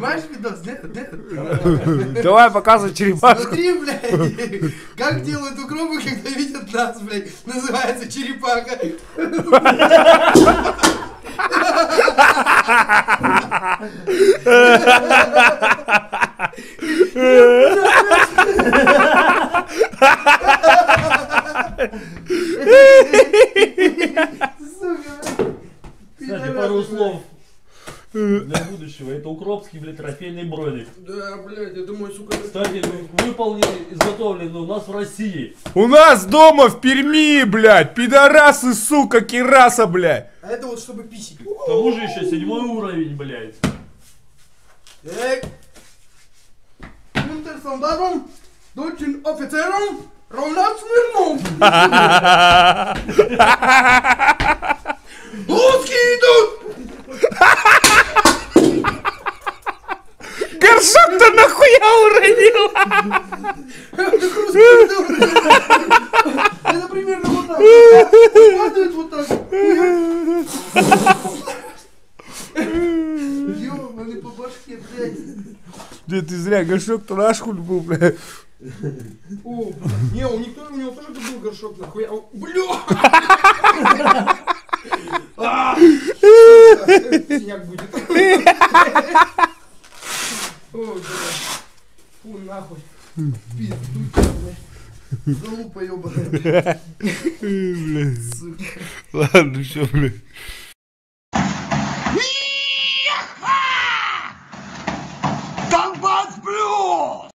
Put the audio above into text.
Снимаешь видос? Нет? Давай показывай черепашку. Смотри, блядь, как делают укропы, когда видят нас, блядь. Называется черепаха. Кстати, пару слов для будущего. Это укропский, блядь, трофейный броник. Да, блядь, я думаю, сука... Кстати, выполнен, изготовлен у нас в России. У нас дома в Перми, блядь. Пидорасы, сука, кираса, блядь. А это вот чтобы писить. К тому же еще 7-й уровень, блядь. Так. Унтерсолдатом, deutschen Offizieren, Ronald Smirnov. Русские идут! Горшок-то нахуя уронил? Это примерно вот так. Падает вот так. Ёбаный по башке, блядь. Да ты зря, горшок-то наш хуй был, блядь. О, не, у него тоже был горшок, нахуя. Бля! Синяк будет. О, блядь. Фу, нахуй. Пиздуй, блядь. Залупа ёбаная. Блядь. Сука. Ладно, все, блядь.